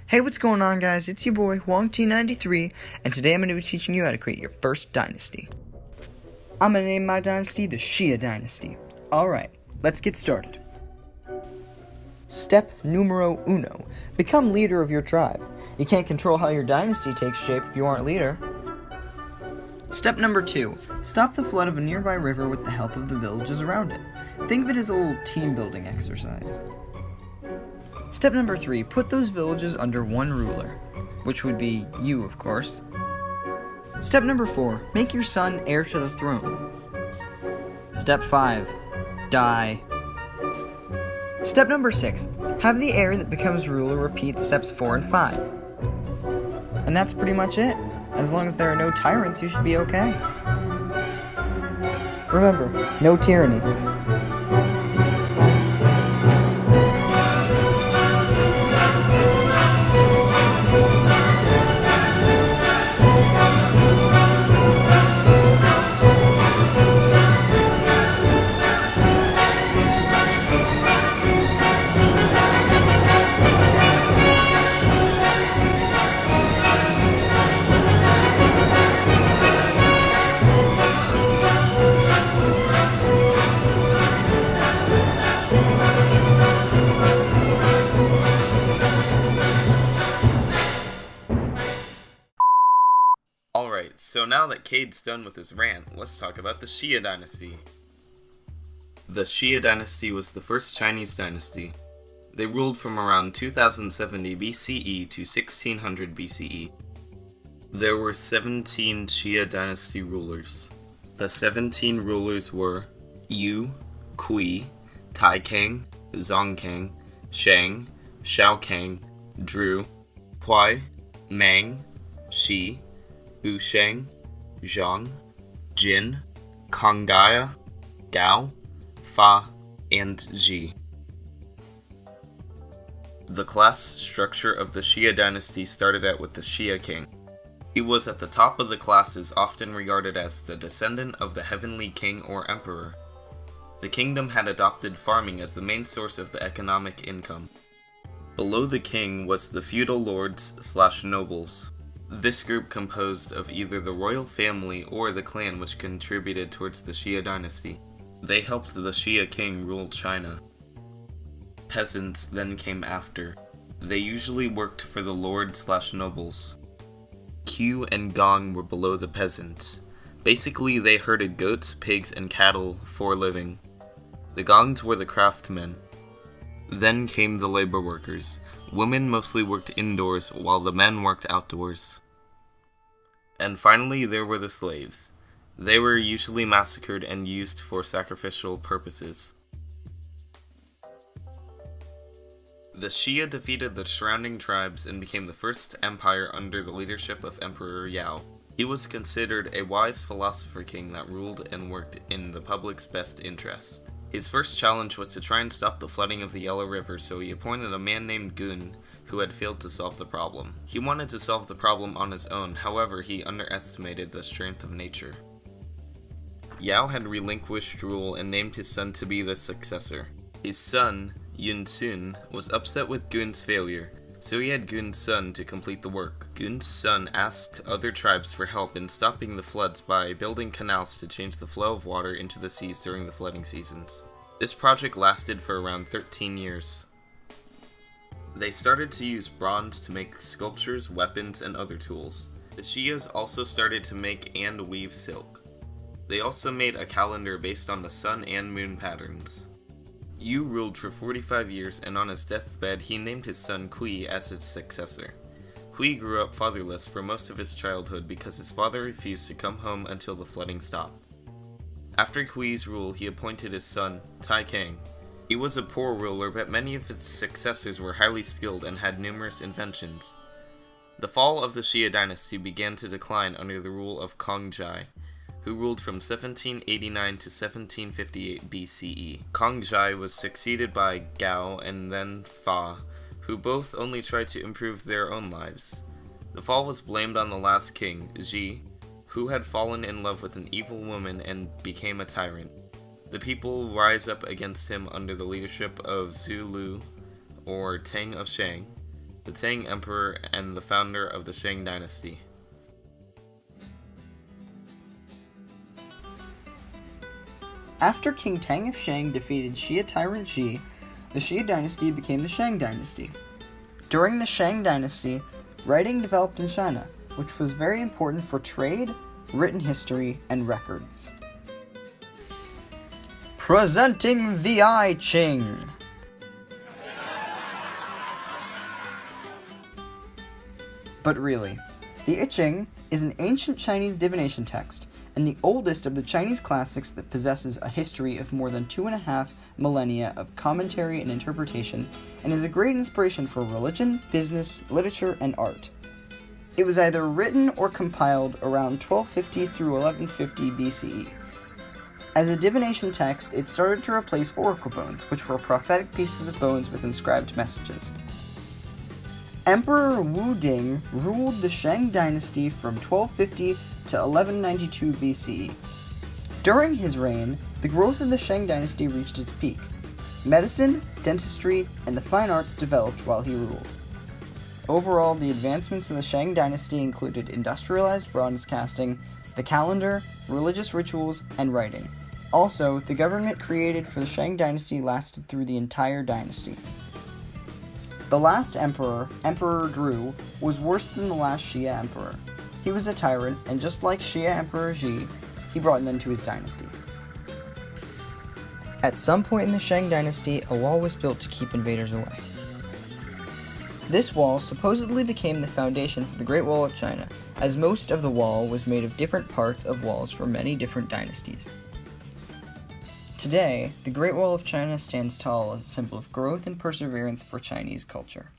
Hey, what's going on, guys? It's your boy, WongT93, and today I'm going to be teaching you how to create your first dynasty. I'm going to name my dynasty the Xia Dynasty. Alright, let's get started. Step numero uno. Become leader of your tribe. You can't control how your dynasty takes shape if you aren't leader. Step number 2. Stop the flood of a nearby river with the help of the villages around it. Think of it as a little team-building exercise. Step number 3. Put those villages under one ruler, which would be you, of course. Step number 4. Make your son heir to the throne. Step 5. Die. Step number 6. Have the heir that becomes ruler repeat steps 4 and 5. And that's pretty much it. As long as there are no tyrants, you should be okay. Remember, no tyranny. Alright, so now that Cade's done with his rant, let's talk about the Xia Dynasty. The Xia Dynasty was the first Chinese dynasty. They ruled from around 2070 BCE to 1600 BCE. There were 17 Xia Dynasty rulers. The 17 rulers were Yu, Kui, Tai Kang, Zong Kang, Shang, Shao Kang, Dru, Huai, Mang, Shi, Bu Sheng, Zhang, Jin, Konggaya, Gao, Fa, and Ji. The class structure of the Xia dynasty started out with the Xia king. He was at the top of the classes, often regarded as the descendant of the heavenly king or emperor. The kingdom had adopted farming as the main source of the economic income. Below the king was the feudal lords/nobles. This group composed of either the royal family or the clan which contributed towards the Xia dynasty. They helped the Xia king rule China. Peasants then came after. They usually worked for the lord/nobles. Qiu and Gong were below the peasants. Basically, they herded goats, pigs, and cattle for a living. The Gongs were the craftsmen. Then came the labor workers. Women mostly worked indoors, while the men worked outdoors. And finally, there were the slaves. They were usually massacred and used for sacrificial purposes. The Xia defeated the surrounding tribes and became the first empire under the leadership of Emperor Yao. He was considered a wise philosopher king that ruled and worked in the public's best interest. His first challenge was to try and stop the flooding of the Yellow River, so he appointed a man named Gun, who had failed to solve the problem. He wanted to solve the problem on his own, however, he underestimated the strength of nature. Yao had relinquished rule and named his son to be the successor. His son, Yun Sun, was upset with Gun's failure, so he had Gun's son to complete the work. Gun's son asked other tribes for help in stopping the floods by building canals to change the flow of water into the seas during the flooding seasons. This project lasted for around 13 years. They started to use bronze to make sculptures, weapons, and other tools. The Xias also started to make and weave silk. They also made a calendar based on the sun and moon patterns. Yu ruled for 45 years, and on his deathbed he named his son Kui as his successor. Kui grew up fatherless for most of his childhood because his father refused to come home until the flooding stopped. After Kui's rule, he appointed his son, Tai Kang. He was a poor ruler, but many of his successors were highly skilled and had numerous inventions. The fall of the Xia dynasty began to decline under the rule of Kongjai, who ruled from 1789 to 1758 BCE. Kongjai was succeeded by Gao and then Fa, who both only tried to improve their own lives. The fall was blamed on the last king, Ji, who had fallen in love with an evil woman and became a tyrant. The people rise up against him under the leadership of Zhu Lu, or Tang of Shang, the Tang Emperor and the founder of the Shang Dynasty. After King Tang of Shang defeated Xia tyrant Ji, the Xia dynasty became the Shang dynasty. During the Shang dynasty, writing developed in China, which was very important for trade, written history, and records. Presenting the I Ching. But really, the I Ching is an ancient Chinese divination text and the oldest of the Chinese classics that possesses a history of more than 2.5 millennia of commentary and interpretation, and is a great inspiration for religion, business, literature, and art. It was either written or compiled around 1250 through 1150 BCE. As a divination text, it started to replace oracle bones, which were prophetic pieces of bones with inscribed messages. Emperor Wu Ding ruled the Shang dynasty from 1250 to 1192 BCE. During his reign, the growth of the Shang dynasty reached its peak. Medicine, dentistry, and the fine arts developed while he ruled. Overall, the advancements of the Shang dynasty included industrialized bronze casting, the calendar, religious rituals, and writing. Also, the government created for the Shang dynasty lasted through the entire dynasty. The last emperor, Emperor Dru, was worse than the last Xia emperor. He was a tyrant, and just like Xia Emperor Ji, he brought an end to his dynasty. At some point in the Shang dynasty, a wall was built to keep invaders away. This wall supposedly became the foundation for the Great Wall of China, as most of the wall was made of different parts of walls for many different dynasties. Today, the Great Wall of China stands tall as a symbol of growth and perseverance for Chinese culture.